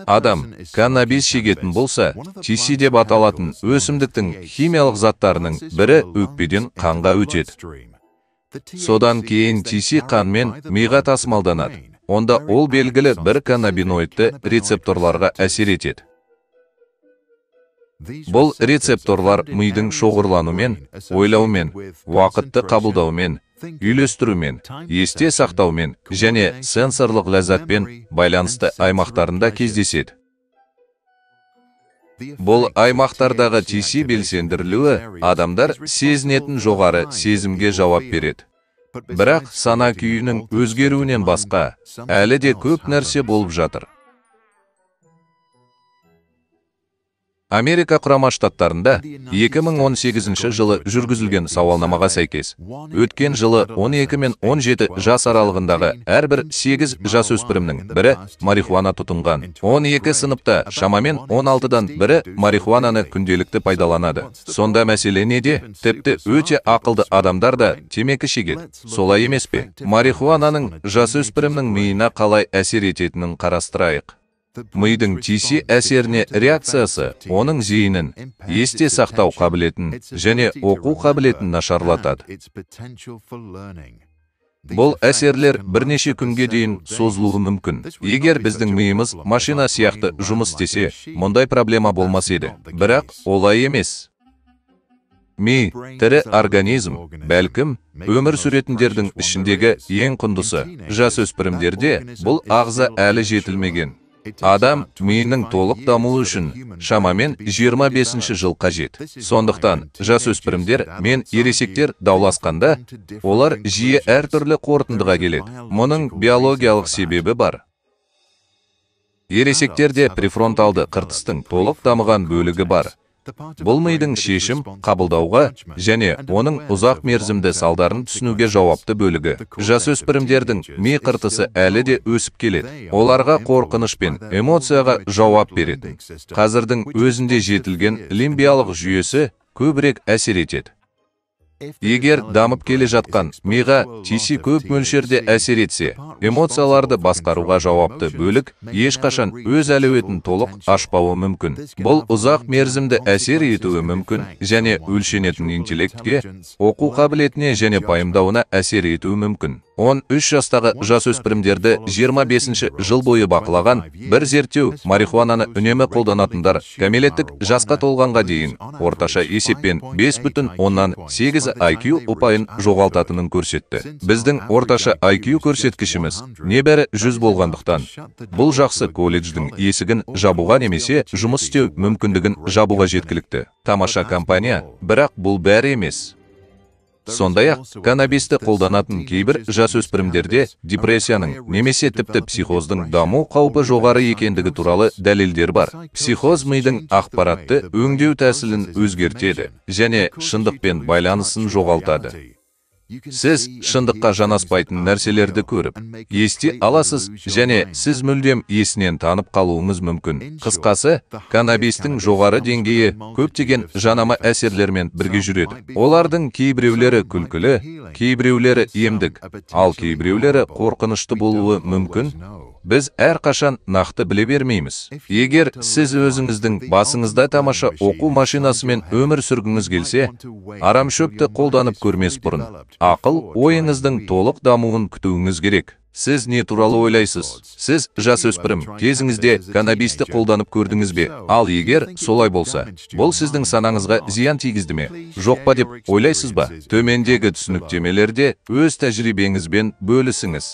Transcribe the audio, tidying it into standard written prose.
Адам каннабис шегетін болса, THC деп аталатын өсімдіктің химиялық заттарының бірі өкпеден қанға өтеді. Содан кейін THC қанмен миға тасымалданады. Онда ол белгілі бір каннабиноидті рецепторларға әсер етеді. Бұл рецепторлар мидың шоғырланумен, ойлаумен, уақытты қабылдаумен, үйлестірумен, есте сақтаумен және сенсорлық ләззатпен байланысты аймақтарында кездеседі. Бұл аймақтардағы THC белсендірілуі адамдар сезінетін жоғары сезімге жауап береді. Бірақ сана күйінің өзгеруінен басқа әлі де көп нәрсе болып жатыр. Америка құрама штаттарында 2018 жылы жүргізілген сауалнамаға сәйкес, өткен жылы 12 мен 17 жас аралығындағы әрбір 8 жасөспірімнің бірі марихуана тұтынған. 12 сыныпта шамамен 16-дан бірі марихуананы күнделікті пайдаланады. Сонда мәселе неде? Тіпті өте ақылды адамдар да темекі шегеді. Солай емес пе? Марихуананың жасөспірімнің миына қалай әсер ететінін қарастырайық. Мидың THC әсеріне реакциясы оның зейінін, есте сақтау қабілетін және оқу қабілетін нашарлатады. Бұл әсерлер бірнеше күнге дейін созылуы мүмкін. Егер біздің миымыз машина сияқты жұмыс істесе, мұндай проблема болмас еді. Бірақ олай емес. Ми, тірі организм, бәлкім, өмір сүретіндердің ішіндегі ең құндысы. Жасөспірімдерде бұл ағза әлі жетілмеген. Адам миының толық дамуы үшін шамамен 25 жыл қажет. Сондықтан жасөспірімдер мен ересектер дауласқанда, олар жиі әртүрлі қорытындыға келеді. Мұның биологиялық себебі бар. Ересектерде префронталды қыртыстың толық дамыған бөлігі бар. Бұл мидың шешім қабылдауға және оның ұзақ мерзімді салдарын түсінуге жауапты бөлігі. Жасөспірімдердің ми қыртысы әлі де өсіп келеді. Оларға қорқыныш пен эмоцияға жауап береді. Қазірдің өзінде жетілген лимбиялық жүйесі көбірек әсер етеді. Егер дамып келе жатқан миға THC көп мөлшерде әсер етсе, эмоцияларды басқаруға жауапты бөлік ешқашан өз әлеуетін толық ашпауы мүмкін. Бұл ұзақ мерзімді әсер етуі мүмкін және өлшенетін интеллектке, оқу қабілетіне және пайымдауына әсер етуі мүмкін. 13 жастағы жасөспірімдерді 25 жыл бойы бақылаған бір зерттеу марихуананы үнемі қолданатындар кәмелеттік жасқа толғанға дейін орташа есеппен 5,8 IQ ұпайын жоғалтатынын көрсетті. Біздің орташа IQ көрсеткішіміз небәрі 100 болғандықтан, бұл жақсы колледждің есігін жабуға немесе жұмыс істеу мүмкіндігін жабуға жеткілікті. Тамаша компания, бірақ бұл бәрі емес. Сондай-ақ, каннабисті қолданатын кейбір жасөспірімдерде депрессияның немесе тіпті психоздың даму қаупі жоғары екендігі туралы дәлелдер бар. Психоз мидың ақпаратты өңдеу тәсілін өзгертеді және шындықпен байланысын жоғалтады. Сіз шындыққа жанаспайтын нәрселерді көріп, есте аласыз және сіз мүлдем есінен танып қалуыңыз мүмкін. Қысқасы, каннабистің жоғары деңгейі көптеген жанама әсерлермен бірге жүреді. Олардың кейбіреулері күлкілі, кейбіреулері емдік, ал кейбіреулері қорқынышты болуы мүмкін. Біз әрқашан нақты біле бермейміз. Егер сіз өзіңіздің басыңызда тамаша оқу машинасымен өмір сүргіңіз келсе, арамшөпті қолданып көрмес бұрын, ақыл ойыңыздың толық дамуын күтуіңіз керек. Сіз не туралы ойлайсыз? Сіз жасөспірім кезіңізде каннабисті қолданып көрдіңіз бе? Ал егер солай болса, бұл сіздің санаңызға зиян тигізді ме? Жоқ па деп ойлайсыз ба? Төмендегі түсініктемелерде өз тәжірибеңізбен бөлісіңіз.